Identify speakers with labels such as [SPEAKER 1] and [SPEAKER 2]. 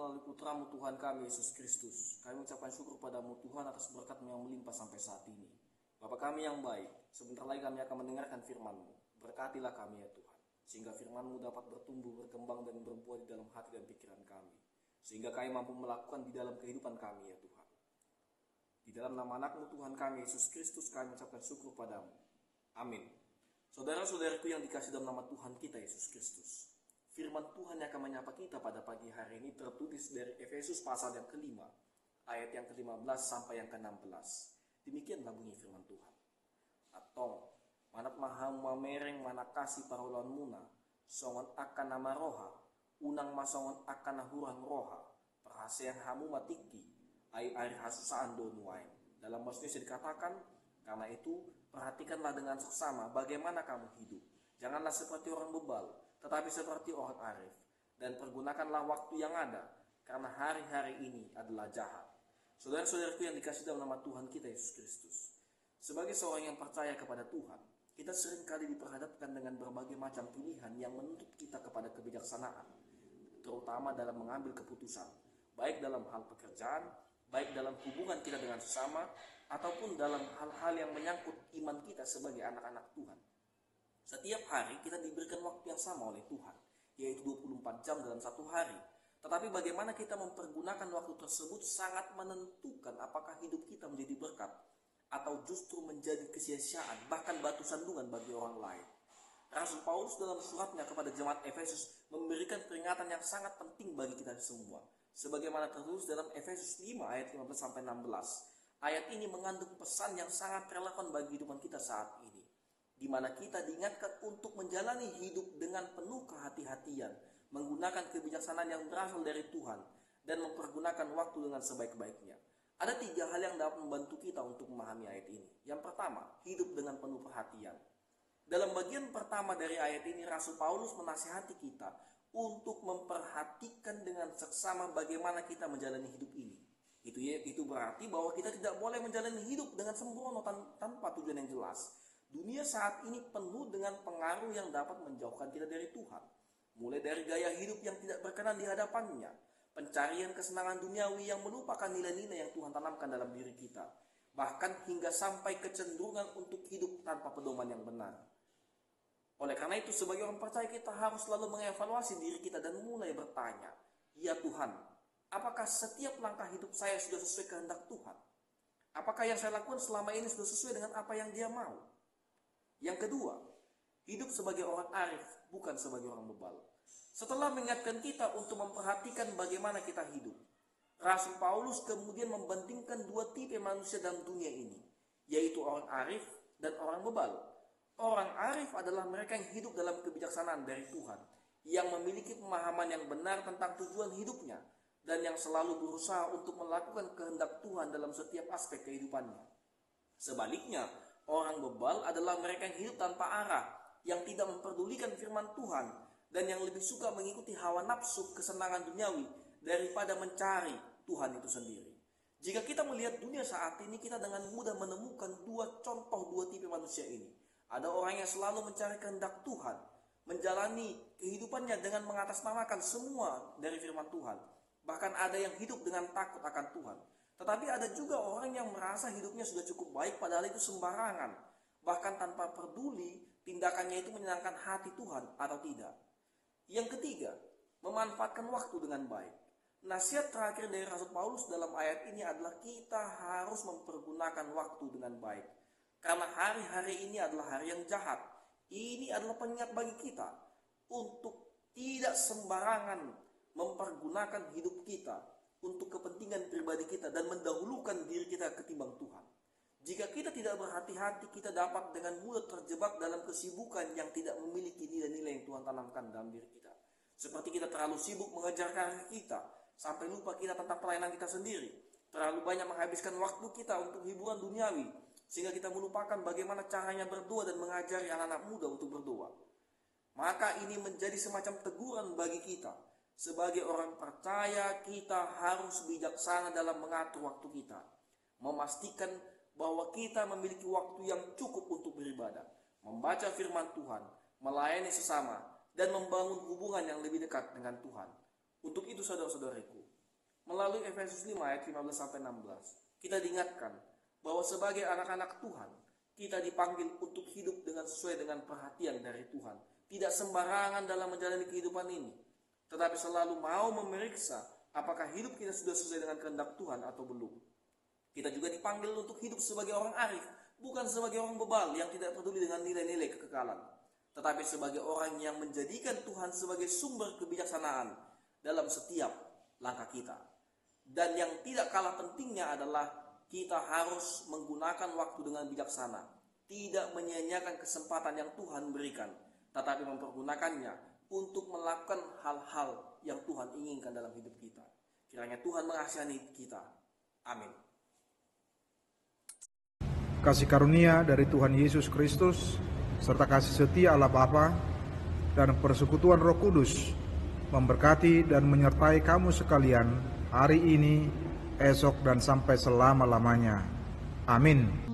[SPEAKER 1] melalui putramu Tuhan kami Yesus Kristus. Kami mengucapkan syukur padamu Tuhan atas berkat-Mu yang melimpah sampai saat ini. Bapa kami yang baik, sebentar lagi kami akan mendengarkan firman-Mu. Berkatilah kami ya Tuhan, sehingga firman-Mu dapat bertumbuh, berkembang dan berbuah di dalam hati dan pikiran kami. Sehingga kami mampu melakukan di dalam kehidupan kami ya Tuhan. Di dalam nama anak-Mu Tuhan kami Yesus Kristus kami mengucapkan syukur padamu. Amin. Saudara-saudaraku yang dikasih dalam nama Tuhan kita Yesus Kristus, firman Tuhan yang akan menyapa kita pada pagi hari ini tertulis dari Efesus pasal yang kelima, ayat yang ke-15 sampai yang ke-16. Demikianlah bunyi firman Tuhan. Atong, manat maham mamereng manakasi paraulan muna, songon akan nama roha, unang masongon akan nahuran roha, perhasian hamu matiki, ai hasusaan donuain. Dalam bahasa Indonesia dikatakan, karena itu perhatikanlah dengan seksama bagaimana kamu hidup. Janganlah seperti orang bebal, tetapi seperti orang arif. Dan pergunakanlah waktu yang ada, karena hari-hari ini adalah jahat. Saudara-saudaraku yang dikasih dalam nama Tuhan kita Yesus Kristus, sebagai seorang yang percaya kepada Tuhan, kita seringkali diperhadapkan dengan berbagai macam pilihan yang menuntut kita kepada kebijaksanaan, terutama dalam mengambil keputusan, baik dalam hal pekerjaan, baik dalam hubungan kita dengan sesama, ataupun dalam hal-hal yang menyangkut iman kita sebagai anak-anak Tuhan. Setiap hari kita diberikan waktu yang sama oleh Tuhan, yaitu 24 jam dalam satu hari. Tetapi bagaimana kita mempergunakan waktu tersebut sangat menentukan apakah hidup kita menjadi berkat atau justru menjadi kesia-siaan, bahkan batu sandungan bagi orang lain. Rasul Paulus dalam suratnya kepada jemaat Efesus memberikan peringatan yang sangat penting bagi kita semua. Sebagaimana tertulis dalam Efesus 5 ayat 15 sampai 16. Ayat ini mengandung pesan yang sangat relevan bagi kehidupan kita saat ini, di mana kita diingatkan untuk menjalani hidup dengan penuh kehati-hatian, menggunakan kebijaksanaan yang berasal dari Tuhan, dan mempergunakan waktu dengan sebaik-baiknya. Ada 3 hal yang dapat membantu kita untuk memahami ayat ini. Yang pertama, hidup dengan penuh perhatian. Dalam bagian pertama dari ayat ini, Rasul Paulus menasihati kita untuk memperhatikan dengan seksama bagaimana kita menjalani hidup ini. Itu berarti bahwa kita tidak boleh menjalani hidup dengan sembrono tanpa tujuan yang jelas. Dunia saat ini penuh dengan pengaruh yang dapat menjauhkan kita dari Tuhan. Mulai dari gaya hidup yang tidak berkenan di hadapannya, pencarian kesenangan duniawi yang melupakan nilai-nilai yang Tuhan tanamkan dalam diri kita, bahkan hingga sampai kecenderungan untuk hidup tanpa pedoman yang benar. Oleh karena itu, sebagai orang percaya kita harus selalu mengevaluasi diri kita dan mulai bertanya, ya Tuhan, apakah setiap langkah hidup saya sudah sesuai kehendak Tuhan? Apakah yang saya lakukan selama ini sudah sesuai dengan apa yang Dia mau? Yang kedua, hidup sebagai orang arif, bukan sebagai orang bebal. Setelah mengingatkan kita untuk memperhatikan bagaimana kita hidup, Rasul Paulus kemudian membandingkan 2 tipe manusia dalam dunia ini, yaitu orang arif dan orang bebal. Orang arif adalah mereka yang hidup dalam kebijaksanaan dari Tuhan, yang memiliki pemahaman yang benar tentang tujuan hidupnya, dan yang selalu berusaha untuk melakukan kehendak Tuhan dalam setiap aspek kehidupannya. Sebaliknya, orang bebal adalah mereka yang hidup tanpa arah, yang tidak memperdulikan firman Tuhan, dan yang lebih suka mengikuti hawa nafsu kesenangan duniawi daripada mencari Tuhan itu sendiri. Jika kita melihat dunia saat ini, kita dengan mudah menemukan 2 tipe manusia ini. Ada orang yang selalu mencari kehendak Tuhan, menjalani kehidupannya dengan mengatasnamakan semua dari firman Tuhan. Bahkan ada yang hidup dengan takut akan Tuhan. Tetapi ada juga orang yang merasa hidupnya sudah cukup baik padahal itu sembarangan. Bahkan tanpa peduli tindakannya itu menyenangkan hati Tuhan atau tidak. Yang ketiga, memanfaatkan waktu dengan baik. Nasihat terakhir dari Rasul Paulus dalam ayat ini adalah kita harus mempergunakan waktu dengan baik. Karena hari-hari ini adalah hari yang jahat. Ini adalah pengingat bagi kita untuk tidak sembarangan mempergunakan hidup kita untuk kepentingan pribadi kita dan mendahulukan diri kita ketimbang Tuhan. Jika kita tidak berhati-hati, kita dapat dengan mudah terjebak dalam kesibukan yang tidak memiliki nilai-nilai yang Tuhan tanamkan dalam diri kita. Seperti kita terlalu sibuk mengejar karir kita, sampai lupa kita tentang pelayanan kita sendiri. Terlalu banyak menghabiskan waktu kita untuk hiburan duniawi, sehingga kita melupakan bagaimana caranya berdoa dan mengajari anak-anak muda untuk berdoa. Maka ini menjadi semacam teguran bagi kita. Sebagai orang percaya, kita harus bijaksana dalam mengatur waktu kita. Memastikan bahwa kita memiliki waktu yang cukup untuk beribadah, membaca firman Tuhan, melayani sesama, dan membangun hubungan yang lebih dekat dengan Tuhan. Untuk itu saudara-saudariku, Melalui Efesus 5 ayat 15-16, kita diingatkan bahwa sebagai anak-anak Tuhan, kita dipanggil untuk hidup sesuai dengan perhatian dari Tuhan. Tidak sembarangan dalam menjalani kehidupan ini, tetapi selalu mau memeriksa apakah hidup kita sudah sesuai dengan kehendak Tuhan atau belum. Kita juga dipanggil untuk hidup sebagai orang arif, bukan sebagai orang bebal yang tidak peduli dengan nilai-nilai kekekalan, tetapi sebagai orang yang menjadikan Tuhan sebagai sumber kebijaksanaan dalam setiap langkah kita. Dan yang tidak kalah pentingnya adalah kita harus menggunakan waktu dengan bijaksana, tidak menyia-nyiakan kesempatan yang Tuhan berikan, tetapi mempergunakannya untuk melakukan hal-hal yang Tuhan inginkan dalam hidup kita. Kiranya Tuhan mengasihani kita. Amin.
[SPEAKER 2] Kasih karunia dari Tuhan Yesus Kristus, serta kasih setia Allah Bapa, dan persekutuan Roh Kudus, memberkati dan menyertai kamu sekalian hari ini, esok, dan sampai selama-lamanya. Amin.